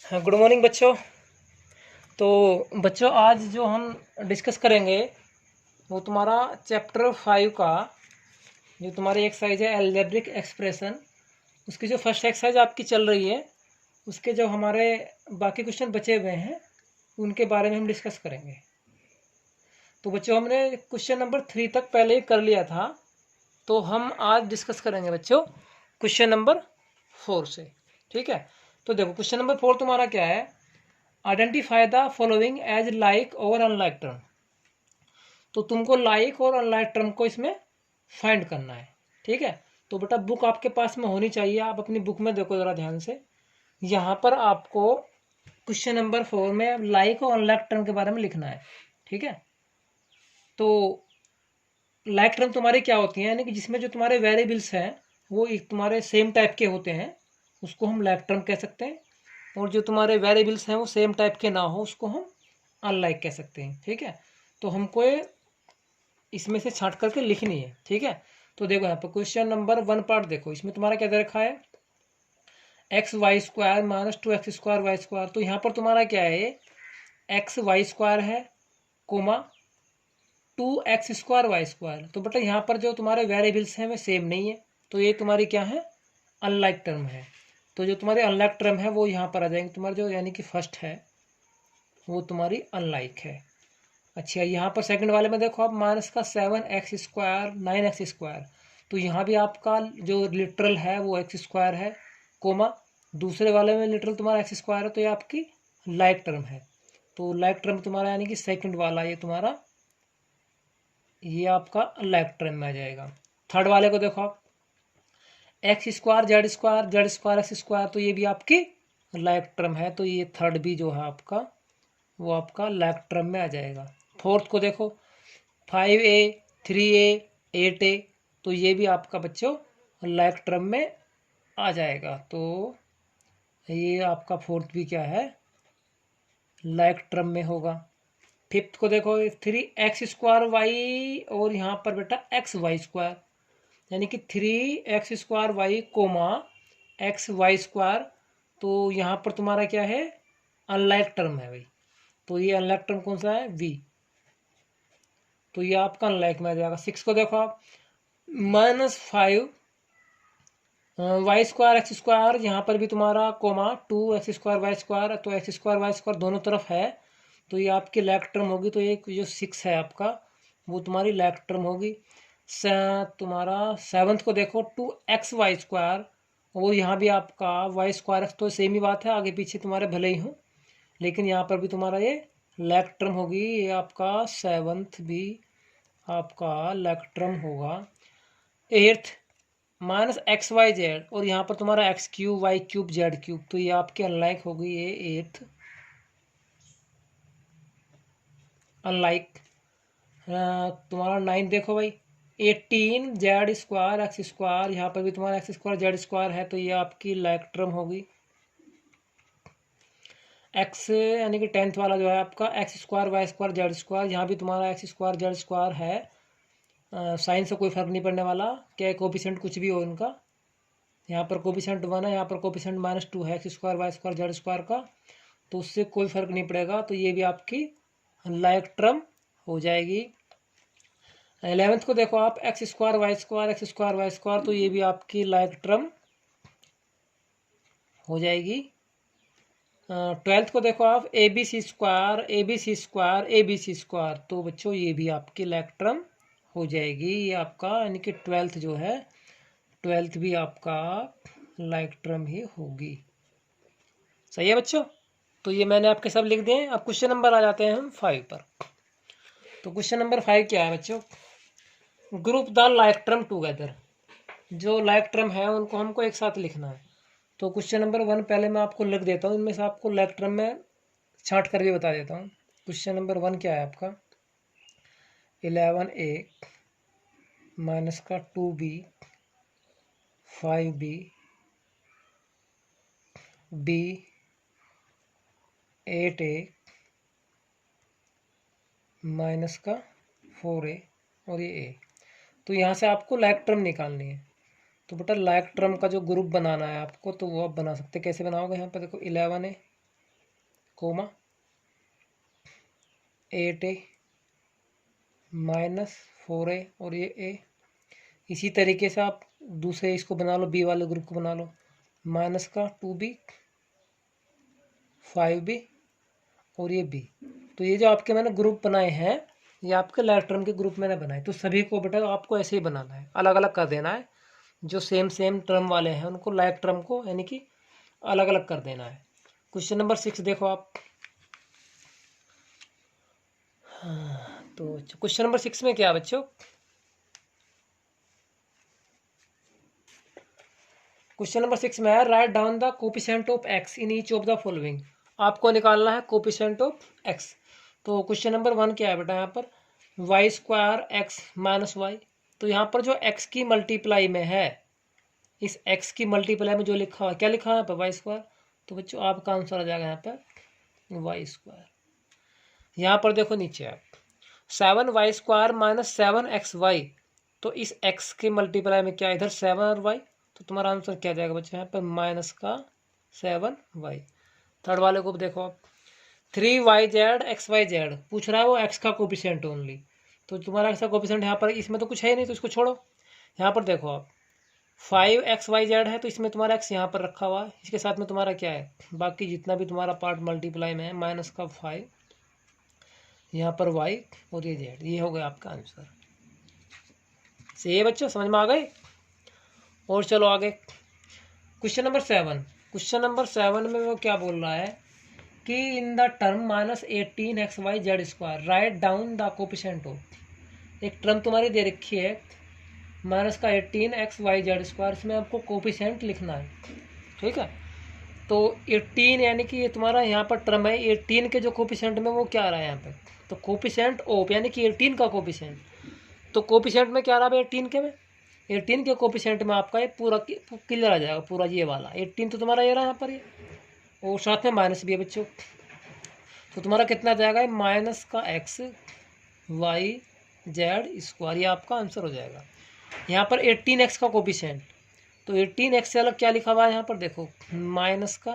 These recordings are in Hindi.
हाँ, गुड मॉर्निंग बच्चों। तो बच्चों आज जो हम डिस्कस करेंगे वो तुम्हारा चैप्टर 5 का जो तुम्हारी एक्सरसाइज है अलजेब्रिक एक्सप्रेशन, उसकी जो फर्स्ट एक्सरसाइज आपकी चल रही है उसके जो हमारे बाकी क्वेश्चन बचे हुए हैं उनके बारे में हम डिस्कस करेंगे। तो बच्चों हमने क्वेश्चन नंबर 3 तक पहले ही कर लिया था, तो हम आज डिस्कस करेंगे बच्चों क्वेश्चन नंबर 4 से। ठीक है, तो देखो क्वेश्चन नंबर 4 तुम्हारा क्या है, identify the following as like और अनलाइक टर्म। तो तुमको लाइक और अनलाइक टर्म को इसमें फाइंड करना है। ठीक है, तो बेटा बुक आपके पास में होनी चाहिए, आप अपनी बुक में देखो ज़रा ध्यान से। यहाँ पर आपको क्वेश्चन नंबर 4 में लाइक और अनलाइक टर्म के बारे में लिखना है। ठीक है, तो लाइक टर्म तुम्हारी क्या होती है, यानी कि जिसमें जो तुम्हारे वेरिएबल्स हैं वो एक तुम्हारे सेम टाइप के होते हैं, उसको हम लाइक टर्म कह सकते हैं। और जो तुम्हारे वेरिएबल्स हैं वो सेम टाइप के ना हो उसको हम अनलाइक कह सकते हैं। ठीक है, तो हमको ये इसमें से छांट करके लिखनी है। ठीक है, तो देखो यहाँ पर क्वेश्चन नंबर 1 पार्ट देखो, इसमें तुम्हारा क्या दे रखा है, x y square minus 2x square y square. तो यहाँ पर तुम्हारा क्या है, एक्स वाई स्क्वायर है comma 2x square y square. तो बेटा यहाँ पर जो तुम्हारे वेरिएबल्स हैं वे सेम नहीं है, तो ये तुम्हारी क्या है, अनलाइक टर्म है। तो जो तुम्हारे अनलाइक टर्म है वो यहाँ पर आ जाएंगे, तुम्हारे जो यानी कि फर्स्ट है वो तुम्हारी अनलाइक है। अच्छा, यहाँ पर सेकंड वाले में देखो आप, माइनस का 7x स्क्वायर 9x स्क्वायर। तो यहाँ भी आपका जो लिटरल है वो एक्स स्क्वायर है कोमा दूसरे वाले में लिटरल तुम्हारा एक्स स्क्वायर है, तो ये आपकी लाइक टर्म है। तो लाइक टर्म तुम्हारा यानी कि सेकंड वाला ये तुम्हारा ये आपका लाइक टर्म में आ जाएगा। थर्ड वाले को देखो आप, x square z square z square x square, तो ये भी आपकी लाइक टर्म है, तो ये थर्ड भी जो है आपका वो आपका लाइक टर्म में आ जाएगा। फोर्थ को देखो, 5a 3a 8a, तो ये भी आपका बच्चों लाइक टर्म में आ जाएगा। तो ये आपका फोर्थ भी क्या है, लाइक टर्म में होगा। फिफ्थ को देखो, 3x स्क्वायर वाई और यहाँ पर बेटा एक्स वाई स्क्वायर, यानी कि 3x square y comma x y square. तो यहाँ पर तुम्हारा क्या है, अनलाइक टर्म है भाई। तो ये अनलाइक टर्म कौन सा है, v। तो ये आपका अनलाइक में आ जाएगा। 6 को देखो आप, -5 वाई स्क्वायर एक्स स्क्वायर, यहाँ पर भी तुम्हारा comma 2x square y square, तो एक्स स्क्वायर वाई स्क्वायर दोनों तरफ है, तो ये आपकी लाइक टर्म होगी। तो ये जो 6 है आपका वो तुम्हारी लाइक टर्म होगी। तुम्हारा 7th को देखो, 2x वाई स्क्वायर, वो यहाँ भी आपका वाई स्क्वायर एक्स, तो सेम ही बात है, आगे पीछे तुम्हारे भले ही हो, लेकिन यहाँ पर भी तुम्हारा ये लाइक टर्म होगी। ये आपका 7th भी आपका लाइक टर्म होगा। 8th -xyz, और यहाँ पर तुम्हारा x cube y cube z cube, तो ये आपके अनलाइक होगी ये 8th अनलाइक। तुम्हारा 9 देखो भाई, 18 जेड स्क्वायर एक्स स्क्वायर, यहाँ पर भी तुम्हारा एक्स स्क्वायर जेड स्क्वायर है, तो ये आपकी लाइक टर्म होगी। एक्स यानी कि 10th वाला जो है आपका x square y square z square, यहाँ भी तुम्हारा एक्स स्क्वायर जेड स्क्वायर है। साइन से कोई फर्क नहीं पड़ने वाला, क्या कोफिशिएंट कुछ भी हो इनका। यहाँ पर कोफिशिएंट 1 है, यहाँ पर कोफिशिएंट -2 है x square y square z square का, तो उससे कोई फर्क नहीं पड़ेगा, तो ये भी आपकी लाइक टर्म हो जाएगी। 11th को देखो आप, x square y square x square y square, तो ये भी आपकी लाइक टर्म हो जाएगी। 12th को देखो आप, A B C square A B C square A B C square, तो बच्चों ये भी आपकी लाइक टर्म हो जाएगी। ये आपका यानी कि 12th जो है 12th भी आपका लाइक टर्म ही होगी। सही है बच्चों, तो ये मैंने आपके सब लिख दिए। अब क्वेश्चन नंबर आ जाते हैं हम 5 पर। तो क्वेश्चन नंबर 5 क्या है बच्चों, group the like term together. जो लाइक टर्म है उनको हमको एक साथ लिखना है। तो क्वेश्चन नंबर 1 पहले मैं आपको लिख देता हूँ, इनमें से आपको लाइक टर्म में छांट कर भी बता देता हूँ। क्वेश्चन नंबर 1 क्या है आपका, 11a माइनस का 2b 5b b 8a minus का 4a और ये a। तो यहाँ से आपको लाइक टर्म निकालनी है। तो बेटा लाइक टर्म का जो ग्रुप बनाना है आपको, तो वो आप बना सकते हैं। कैसे बनाओगे, यहाँ पर देखो 11 है कोमा 8a माइनस 4a और ये a। इसी तरीके से आप दूसरे इसको बना लो, बी वाले ग्रुप को बना लो, माइनस का 2b 5b और ये b। तो ये जो आपके मैंने ग्रुप बनाए हैं ये आपके लाइक टर्म के ग्रुप मैंने बनाए। तो सभी को बेटा आपको ऐसे ही बनाना है, अलग अलग कर देना है। जो सेम सेम टर्म वाले हैं उनको लाइक टर्म को यानी कि अलग अलग कर देना है। क्वेश्चन नंबर 6 देखो आप। हाँ, तो क्वेश्चन नंबर 6 में क्या बच्चों, क्वेश्चन नंबर 6 में है write down the coefficient of x in each of the following. आपको निकालना है कोफिशिएंट ऑफ एक्स। तो क्वेश्चन नंबर 1 क्या है बेटा, यहाँ पर y square x minus y. तो यहाँ पर जो एक्स की मल्टीप्लाई में है, इस एक्स की मल्टीप्लाई में जो लिखा हुआ है, क्या लिखा है यहाँ पर, वाई स्क्वायर। तो बच्चों आपका आंसर आ जाएगा यहाँ पर वाई स्क्वायर। यहाँ पर देखो नीचे आप 7y स्क्वायर माइनस 7xy। तो इस x के मल्टीप्लाई में क्या, इधर 7 और y, तो तुम्हारा आंसर क्या जाएगा बच्चों यहाँ पर माइनस का 7y। थर्ड वाले को देखो आप 3yz xyz पूछ रहा है, वो x का कोफिशिएंट ओनली। तो तुम्हारा x का कोफिशिएंट यहाँ पर, इसमें तो कुछ है ही नहीं तो इसको छोड़ो। यहाँ पर देखो आप 5xyz है तो इसमें तुम्हारा x यहाँ पर रखा हुआ है, इसके साथ में तुम्हारा क्या है, बाकी जितना भी तुम्हारा पार्ट मल्टीप्लाई में है माइनस का 5, यहाँ पर y और ये z। ये हो गया आपका आंसर। सही है बच्चों, समझ में आ गए। और चलो आगे क्वेश्चन नंबर 7। क्वेश्चन नंबर 7 में वो क्या बोल रहा है कि in the term minus 18xyz square right down the coefficient of. एक टर्म तुम्हारी दे रखी है माइनस का 18xyz स्क्वायर, इसमें आपको कोफिशिएंट लिखना है, ठीक है। तो 18 यानी कि ये तुम्हारा यहाँ पर टर्म है, 18 के जो कोफिशिएंट में वो क्या आ रहा है यहाँ पे, तो कोफिशिएंट ऑफ यानी कि 18 का कोफिशिएंट। तो कोफिशिएंट में क्या रहा है 18 के में, 18 के कोफिशिएंट में आपका ये पूरा क्लियर आ जाएगा, पूरा ये वाला 18 तो तुम्हारा ये रहा यहाँ पर ये, और साथ में माइनस भी है बच्चों। तो तुम्हारा कितना जाएगा माइनस का एक्स वाई जेड स्क्वायर, ये आपका आंसर हो जाएगा। यहाँ पर 18x का कोफिशिएंट, तो 18x से अलग क्या लिखा हुआ है यहाँ पर देखो माइनस का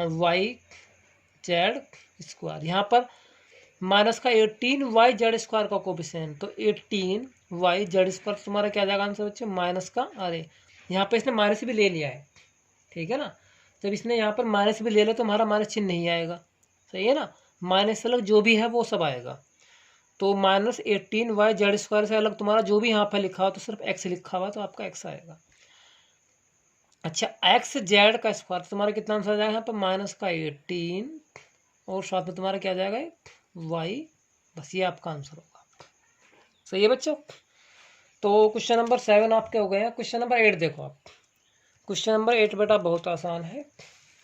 वाई जेड स्क्वायर। यहाँ पर माइनस का 18y जेड स्क्वायर का कोफिशिएंट, तो 18y जेड स्क्वायर तुम्हारा क्या जाएगा आंसर बच्चे माइनस का, अरे यहाँ पे इसने माइनस भी ले लिया है, ठीक है ना। जब इसने यहाँ पर माइनस भी ले लिया तो हमारा माइनस चिन्ह नहीं आएगा, सही है ना। माइनस से अलग जो भी है वो सब आएगा। तो माइनस 18y जेड स्क्वायर से अलग तुम्हारा जो भी यहाँ पर लिखा हो तो सिर्फ x लिखा हुआ तो आपका x आएगा। अच्छा x जेड का स्क्वायर तुम्हारा कितना आंसर आ जाएगा यहाँ पर माइनस का 18 और साथ में तुम्हारा क्या जाएगा y, बस ये आपका आंसर होगा। सही है बच्चों। तो क्वेश्चन नंबर 7 आपके हो गए हैं। क्वेश्चन नंबर 8 देखो आप। क्वेश्चन नंबर 8 बेटा बहुत आसान है,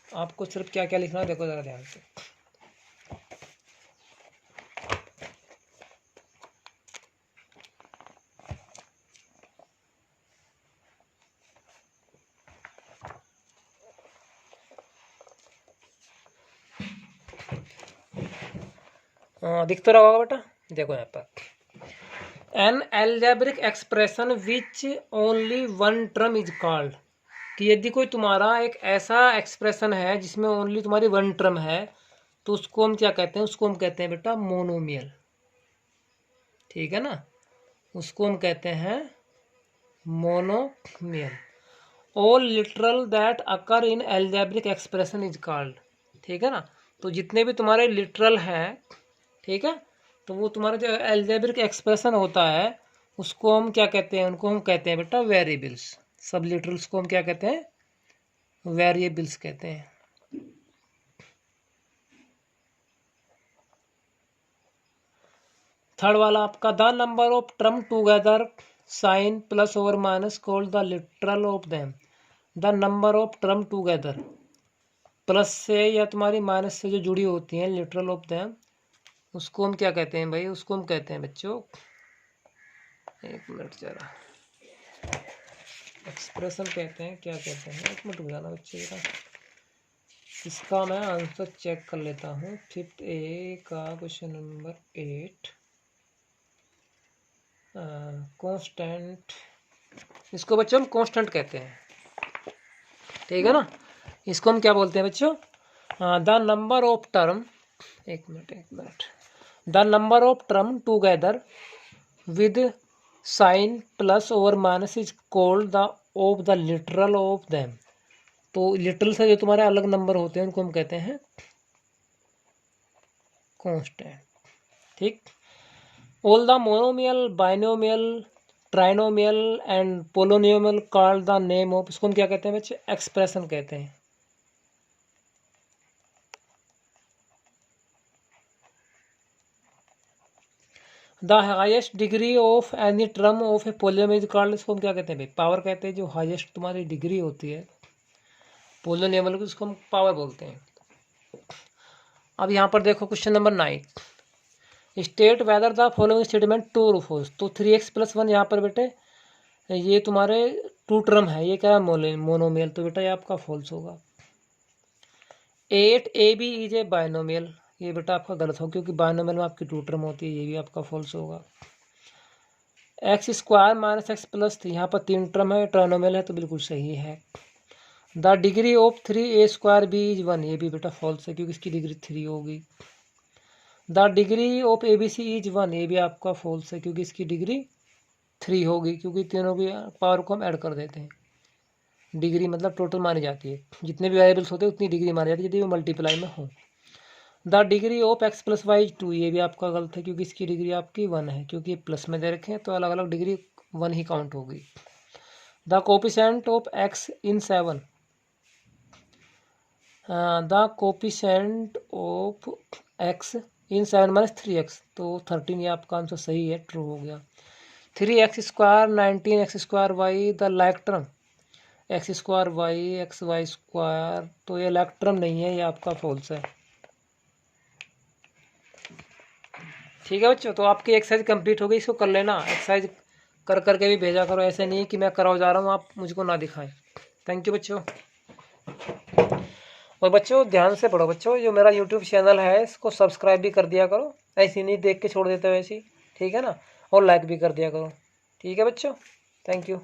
आपको सिर्फ क्या क्या लिखना है देखो जरा ध्यान से। दिख तो रहा होगा बेटा, देखो यहाँ पर an algebraic expression which only one term is called. कि यदि कोई तुम्हारा एक ऐसा एक्सप्रेशन है जिसमें ओनली तुम्हारी वन टर्म है तो उसको हम क्या कहते हैं, उसको हम कहते हैं बेटा मोनोमियल, ठीक है ना, उसको हम कहते हैं monomial. All literal that occur in algebraic expression is called, ठीक है ना। तो जितने भी तुम्हारे लिटरल हैं, ठीक है, तो वो तुम्हारा जो एल्जेब्रिक एक्सप्रेशन होता है उसको हम क्या कहते हैं, उनको हम कहते हैं बेटा वेरिएबल्स। सब लिटरल्स को हम क्या कहते हैं, वेरिएबल्स कहते हैं। थर्ड वाला आपका the number of term together sign plus over minus called the literal of them. The number of term together, plus से या तुम्हारी माइनस से जो जुड़ी होती हैं लिटरल ऑफ देम, उसको हम क्या कहते हैं भाई, उसको हम कहते हैं बच्चों, एक मिनट जरा, एक्सप्रेशन कहते हैं, क्या कहते हैं, एक मिनट रुक जाना बच्चे जरा, इसका मैं आंसर चेक कर लेता हूँ। फिफ्थ ए का क्वेश्चन नंबर 8 कांस्टेंट, इसको बच्चों हम कांस्टेंट कहते हैं, ठीक है ना। इसको हम क्या बोलते हैं बच्चों, द नंबर ऑफ टर्म, एक मिनट, the number of term together with sign plus और minus is called the of the literal of them. तो लिटरल से जो तुम्हारे अलग नंबर होते हैं उनको हम कहते हैं कांस्टेंट। ठीक। All the monomial, binomial, trinomial and polynomial called the name of, इसको हम क्या कहते हैं बच्चे? एक्सप्रेशन कहते हैं। The highest degree of any term of a polynomial is called, इसको हम क्या कहते हैं भाई? पावर कहते हैं। जो हाईएस्ट तुम्हारी डिग्री होती है पोलियम की, उसको हम पावर बोलते हैं। अब यहाँ पर देखो question number 9, state whether the following statement true और फॉल्स। तो 3x + 1 यहाँ पर बेटे ये तुम्हारे टू टर्म है, ये क्या है? मोनोमियल, तो बेटा ये आपका फॉल्स होगा। 8ab इज ए बाइनोमियल, ये बेटा आपका गलत हो, क्योंकि बाइनोमियल में आपकी टू टर्म होती है, ये भी आपका फॉल्स होगा। x² - x + 3, यहाँ पर 3 टर्म है, ट्राइनोमियल है, तो बिल्कुल सही है। The degree of 3a² b is 1, ये भी बेटा फॉल्स है, क्योंकि इसकी डिग्री 3 होगी। The degree of abc is 1, ये भी आपका फॉल्स है, क्योंकि इसकी डिग्री 3 होगी, क्योंकि तीनों की पावर को हम ऐड कर देते हैं। डिग्री मतलब टोटल मानी जाती है, जितने भी वेरिएबल्स होते हैं उतनी डिग्री मानी जाती है यदि वो मल्टीप्लाई में हो। The degree of x + y 2, ये भी आपका गलत है, क्योंकि इसकी डिग्री आपकी 1 है, क्योंकि प्लस में दे रखे हैं तो अलग अलग डिग्री 1 ही काउंट होगी। The coefficient of x in 7, the coefficient of x in 7 - 3x, तो 13 ये आपका आंसर सही है, ट्रू हो गया। 3x² 19x² y the like term, x² y xy², तो ये लाइक टर्म नहीं है, ये आपका फॉल्स है। ठीक है बच्चों, तो आपकी एक्सरसाइज कंप्लीट हो गई, इसको कर लेना। एक्सरसाइज कर करके भी भेजा करो, ऐसे नहीं कि मैं कराओ जा रहा हूँ आप मुझको ना दिखाएं। थैंक यू बच्चों। और बच्चों ध्यान से पढ़ो बच्चों, जो मेरा यूट्यूब चैनल है इसको सब्सक्राइब भी कर दिया करो, ऐसे नहीं देख के छोड़ देते हो ऐसी, ठीक है ना, और लाइक भी कर दिया करो। ठीक है बच्चों, थैंक यू।